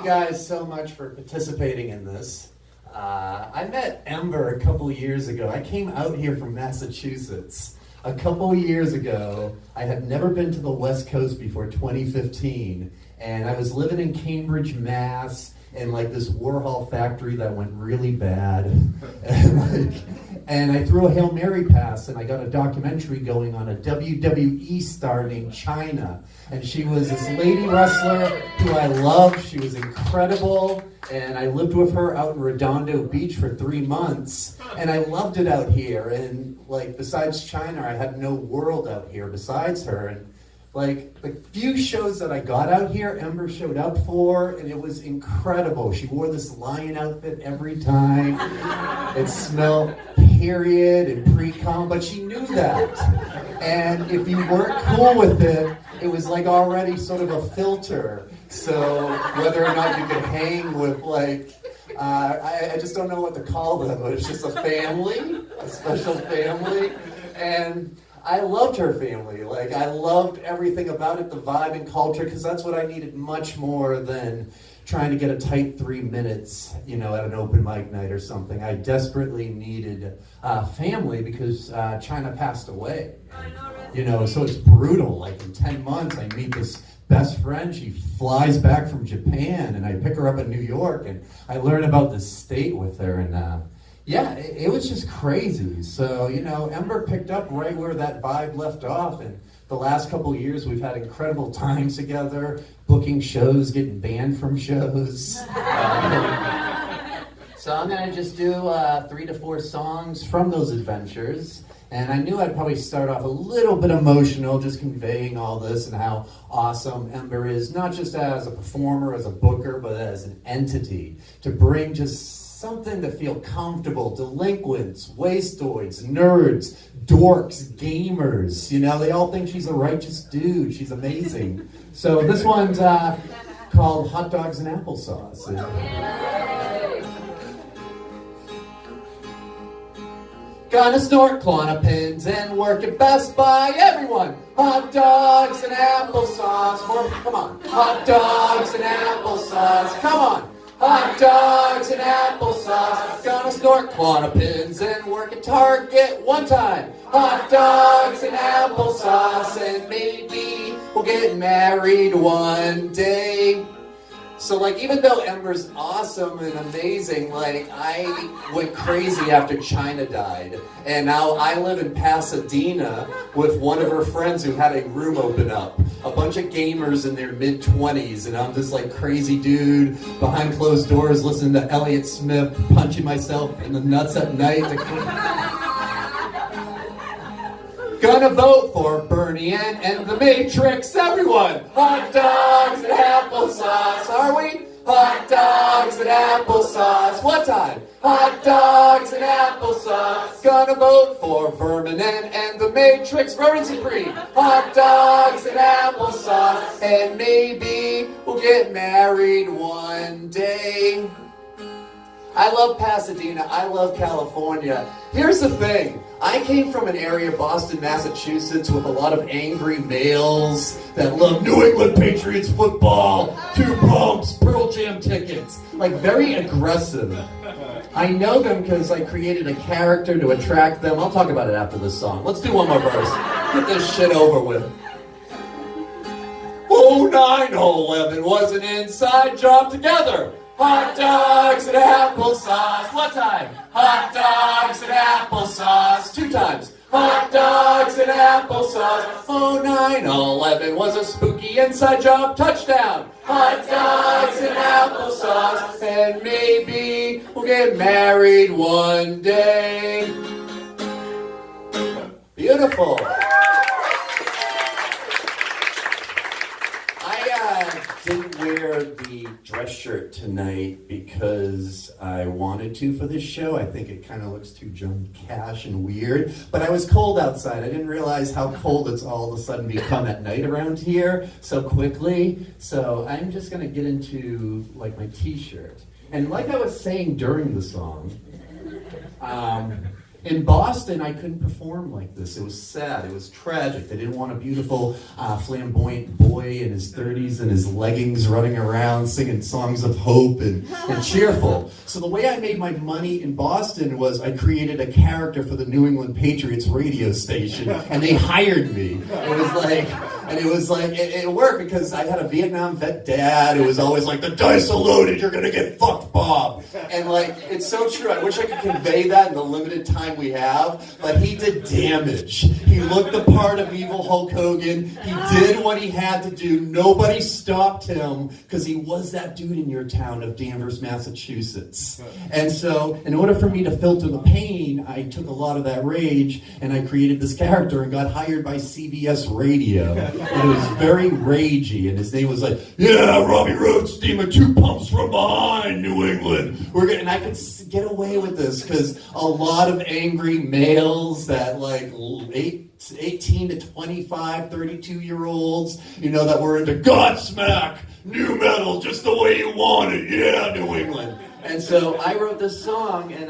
guys so much for participating in this. I met Ember a couple years ago. I came out here from Massachusetts a couple years ago. I had never been to the West Coast before 2015, and I was living in Cambridge, Mass, in like this Warhol factory that went really bad. And I threw a Hail Mary pass, and I got a documentary going on a WWE star named Chyna. And she was this lady wrestler who I loved. She was incredible. And I lived with her out in Redondo Beach for 3 months. And I loved it out here. And like, besides Chyna, I had no world out here besides her. And like, the few shows that I got out here, Ember showed up for, and it was incredible. She wore this lion outfit every time. It smelled period and pre-com, but she knew that. And if you weren't cool with it, it was like already sort of a filter. So whether or not you could hang with like, I just don't know what to call them, but it's just a family, a special family. And I loved her family. Like, I loved everything about it, the vibe and culture, because that's what I needed much more than trying to get a tight 3 minutes, you know, at an open mic night or something. I desperately needed family because Chyna passed away. You know, so it's brutal. Like, in 10 months, I meet this best friend. She flies back from Japan, and I pick her up in New York, and I learn about this state with her, and yeah, it was just crazy. So, you know, Ember picked up right where that vibe left off, and the last couple of years we've had incredible times together, booking shows, getting banned from shows. So I'm gonna just do 3 to 4 songs from those adventures. And I knew I'd probably start off a little bit emotional, just conveying all this and how awesome Ember is, not just as a performer, as a booker, but as an entity, to bring just something to feel comfortable. Delinquents, wastoids, nerds, dorks, gamers, you know, they all think she's a righteous dude. She's amazing. So this one's called Hot Dogs and Applesauce. Gonna snort Klonopins and work at Best Buy. Everyone, hot dogs and applesauce. Come on. Hot dogs and applesauce. Come on. Hot dogs and applesauce. Gonna snort Klonopins and work at Target one time. Hot dogs and applesauce, and maybe we'll get married one day. So like, even though Ember's awesome and amazing, like, I went crazy after Chyna died. And now I live in Pasadena with one of her friends who had a room open up. A bunch of gamers in their mid-20s, and I'm this like crazy dude behind closed doors listening to Elliott Smith, punching myself in the nuts at night. Gonna vote for Bernie and the Matrix, everyone! Hot dogs and applesauce, are we? Hot dogs and applesauce, what time? Hot dogs and applesauce. Gonna vote for Vermin and the Matrix, Roaring Supreme. Hot dogs and applesauce, and maybe we'll get married one day. I love Pasadena, I love California. Here's the thing, I came from an area, Boston, Massachusetts, with a lot of angry males that love New England Patriots football, 2 pumps, Pearl Jam tickets, like very aggressive. I know them because I created a character to attract them. I'll talk about it after this song. Let's do one more verse. Get this shit over with. 09-11 was an inside job together. Hot dogs and applesauce. What time? Hot dogs and applesauce. 2 times. Hot dogs and applesauce. 09-11 was a spooky inside job. Touchdown. Hot dogs and applesauce. And maybe we'll get married one day. Beautiful. I didn't wear the dress shirt tonight because I wanted to for this show. I think it kind of looks too Johnny Cash and weird. But I was cold outside. I didn't realize how cold it's all of a sudden become at night around here so quickly. So I'm just going to get into like my t-shirt. And like I was saying during the song, In Boston, I couldn't perform like this. It was sad. It was tragic. They didn't want a beautiful, flamboyant boy in his 30s and his leggings running around singing songs of hope and cheerful. So the way I made my money in Boston was I created a character for the New England Patriots radio station, and they hired me. It worked because I had a Vietnam vet dad. It was always like, the dice are loaded, you're gonna get fucked, Bob. And it's so true. I wish I could convey that in the limited time we have, but he did damage. He looked the part of evil Hulk Hogan. He did what he had to do. Nobody stopped him because he was that dude in your town of Danvers, Massachusetts. And so, in order for me to filter the pain, I took a lot of that rage and I created this character and got hired by CBS Radio. And it was very ragey, and his name was like, yeah, Robbie Road steamer 2 pumps from behind New England. And I could get away with this because a lot of angry males that 18 to 25, 32-year-olds, that were into Godsmack, new metal, just the way you want it. Yeah, New England. And so I wrote this song, and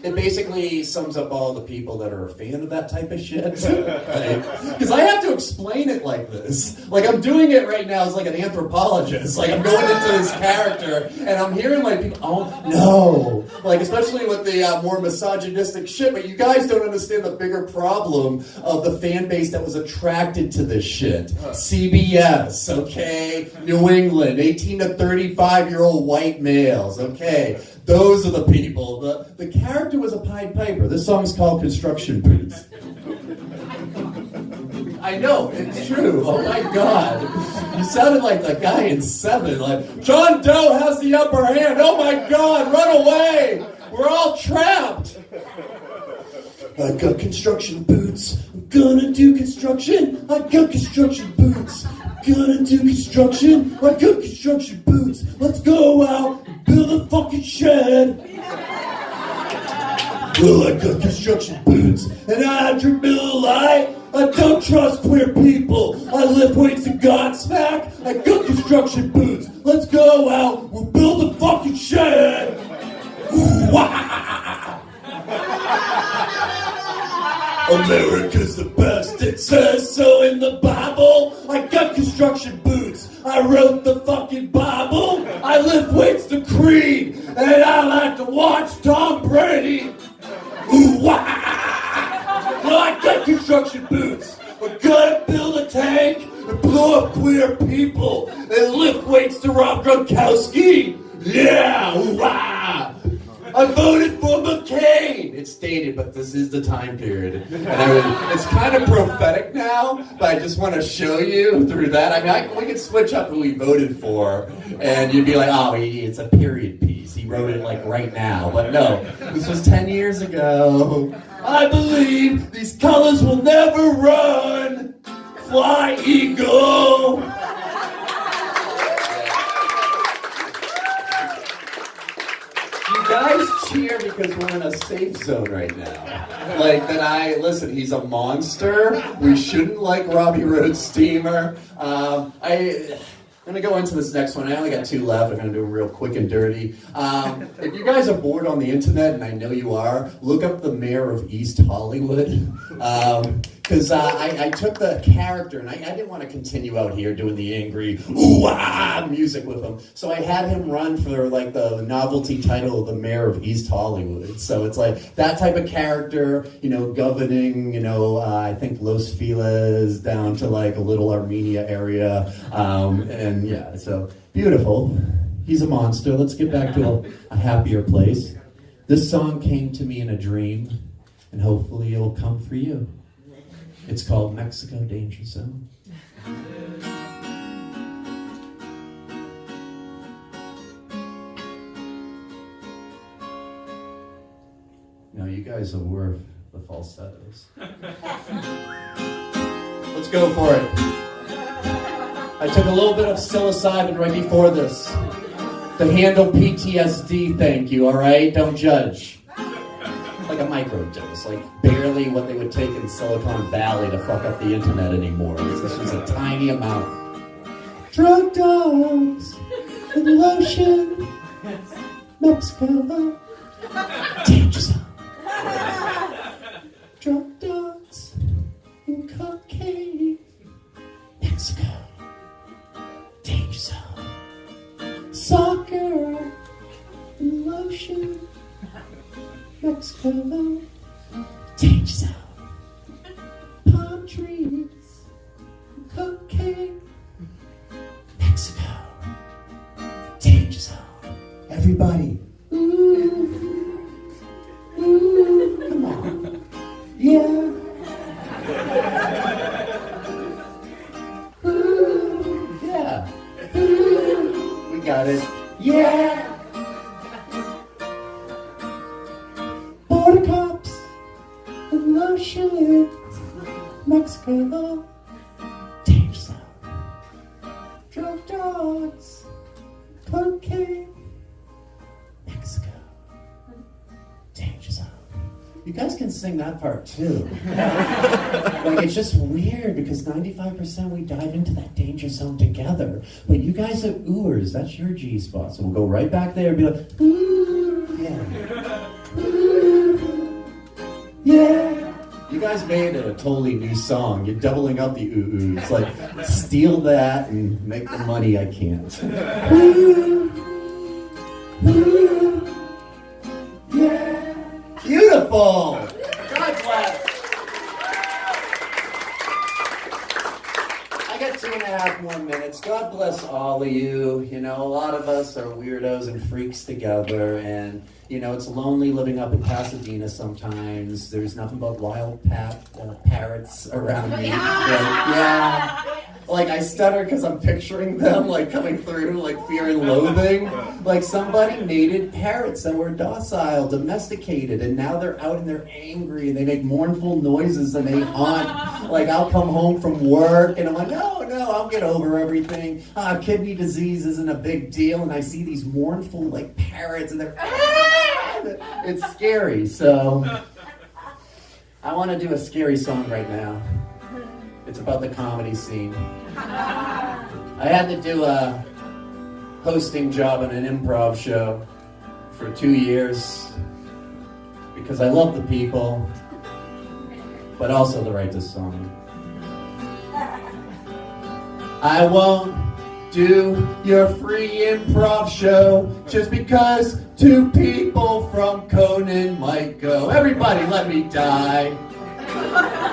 it basically sums up all the people that are a fan of that type of shit. Because I have to explain it like this. I'm doing it right now as an anthropologist. I'm going into this character, and I'm hearing people, oh, no. Especially with the more misogynistic shit, but you guys don't understand the bigger problem of the fan base that was attracted to this shit. CBS, okay? New England, 18 to 35-year-old white males, okay? Those are the people. The character was a Pied Piper. This song's called Construction Boots. I know, it's true. Oh my God. You sounded like the guy in Seven. John Doe has the upper hand. Oh my God, run away. We're all trapped. I got construction boots. I'm gonna do construction. I got construction boots. Gonna do construction. I got construction boots. Let's go out and build a fucking shed. Well, I got construction boots and I drink Miller Lite. I don't trust queer people. I lift weights and Godsmack. I got construction boots. Let's go out. We'll build a fucking shed. America's the best, it says so in the Bible. I got construction boots, I wrote the fucking Bible. I lift weights to Creed, and I like to watch Tom Brady. Well, I got construction boots. We're gonna build a tank and blow up queer people and lift weights to Rob Gronkowski. Yeah, wow. I voted for McCain. It's dated, but this is the time period. And it's kind of prophetic now, but I just want to show you through that. We could switch up who we voted for, and you'd be like, oh, it's a period piece. He wrote it right now. But no, this was 10 years ago. I believe these colors will never run. Fly, eagle. Guys cheer because we're in a safe zone right now. Listen, he's a monster. We shouldn't like Robbie Road Steamer. I'm going to go into this next one. I only got 2 left. I'm going to do them real quick and dirty. If you guys are bored on the internet, and I know you are, look up the mayor of East Hollywood. Because I took the character, and I didn't want to continue out here doing the angry ooh-ah music with him. So I had him run for the novelty title of the mayor of East Hollywood. So it's that type of character, governing, I think Los Feliz down to a little Armenia area. And yeah, so beautiful. He's a monster. Let's get back to a happier place. This song came to me in a dream, and hopefully it'll come for you. It's called Mexico Danger Zone. No, you guys are worth the falsettos. Let's go for it. I took a little bit of psilocybin right before this to handle PTSD, thank you, all right? Don't judge. A microdose, barely what they would take in Silicon Valley to fuck up the internet anymore. This is a tiny amount. Drug dogs and lotion, Mexico, danger zone. danger zone. Soccer, lotion, Mexico, danger zone. Palm trees, cocaine, Mexico, danger zone. Everybody, ooh, ooh, come on, yeah. Ooh, yeah, ooh, we got it, yeah. Border cops and lotion, Mexico, danger zone. Drug dogs, cocaine, Mexico, danger zone. You guys can sing that part too. Like, it's just weird because 95% we dive into that danger zone together. But you guys are oohers, that's your G spot. So we'll go right back there and be like, ooh, yeah. Ooh, yeah. You guys made a totally new song. You're doubling up the ooh-oohs. Like, steal that and make the money I can't. Ooh, ooh, yeah. Beautiful! God bless. I got 2.5 more minutes. God bless all of you. You know, a lot of us are weirdos and freaks together, and you know, it's lonely living up in Pasadena sometimes. There's nothing but wild parrots around me. Yeah. Like, I stutter because I'm picturing them, like, coming through, like, fear and loathing. Like, somebody mated parrots that were docile, domesticated, and now they're out and they're angry, and they make mournful noises, and they haunt. Like, I'll come home from work, and I'm like, no, I'll get over everything. Kidney disease isn't a big deal, and I see these mournful, like, parrots, and they're... It's scary, so... I want to do a scary song right now. It's about the comedy scene. I had to do a hosting job in an improv show for 2 years because I love the people, but also to write this song. I won't do your free improv show just because 2 people from Conan might go. Everybody let me die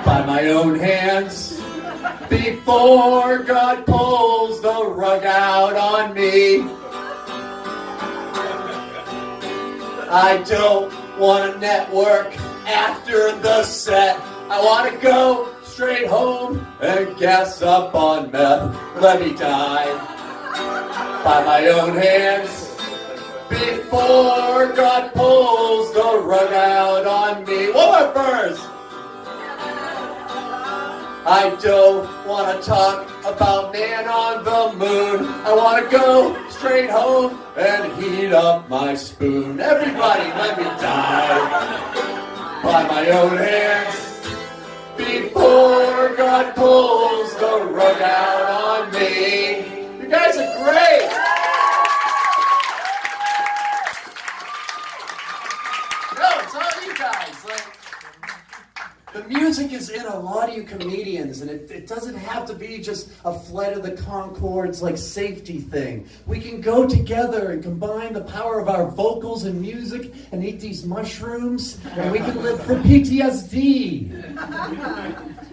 by my own hands before God pulls the rug out on me. I don't want to network after the set. I want to go straight home and gas up on meth. Let me die by my own hands before God pulls the rug out on me. One more verse. I don't want to talk about man on the moon. I want to go straight home and heat up my spoon. Everybody let me die by my own hands before God pulls the rug out on me. You guys are great. No, it's all you guys. Like, the music is in a lot of you comedians, and it doesn't have to be just a Flight of the Conchords, like, safety thing. We can go together and combine the power of our vocals and music and eat these mushrooms, and we can live from PTSD.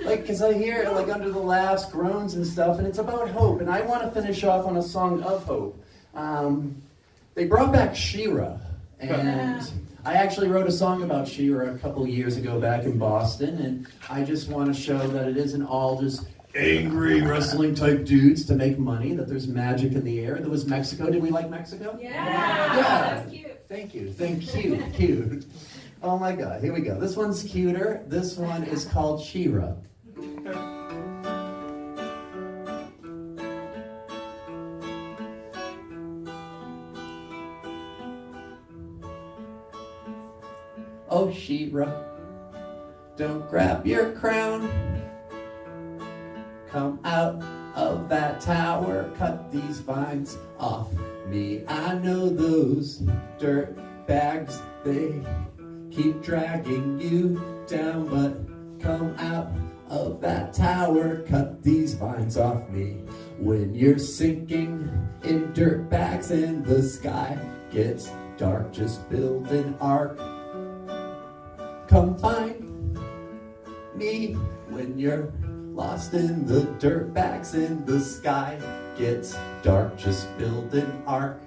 Like, because I hear, like, under the laughs, groans and stuff, and it's about hope, and I want to finish off on a song of hope. They brought back She-Ra, and I actually wrote a song about She-Ra a couple years ago back in Boston, and I just want to show that it isn't all just angry wrestling type dudes to make money, that there's magic in the air. There was Mexico. Did we like Mexico? Yeah. That's cute. Thank you. Cute. Oh my God, here we go. This one's cuter. This one is called She-Ra. Oh, She-Ra, don't grab your crown. Come out of that tower, cut these vines off me. I know those dirt bags, they keep dragging you down, but come out of that tower, cut these vines off me. When you're sinking in dirt bags and the sky gets dark, just build an ark. Come find me when you're lost in the dirt bags and the sky gets dark, just build an ark.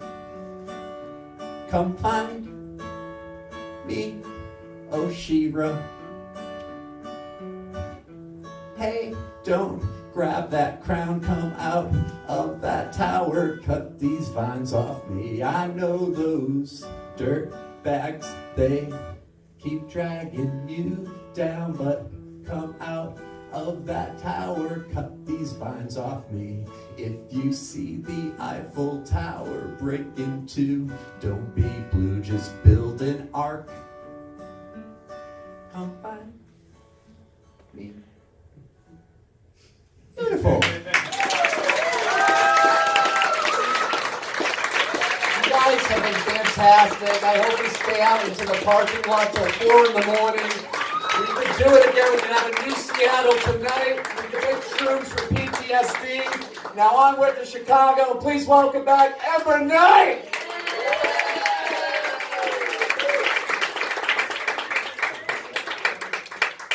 Come find me, oh Shira. Hey, don't grab that crown, come out of that tower, cut these vines off me. I know those dirt bags, they keep dragging you down, but come out of that tower, cut these vines off me. If you see the Eiffel Tower break in two, don't be blue, just build an ark. Come find me. Beautiful. You guys have been fantastic. I hope you stay out into the parking lot till 4 in the morning. We can do it again. We can have a new Seattle tonight. We can make shrooms for PTSD. Now onward to Chicago. Please welcome back Ember Knight.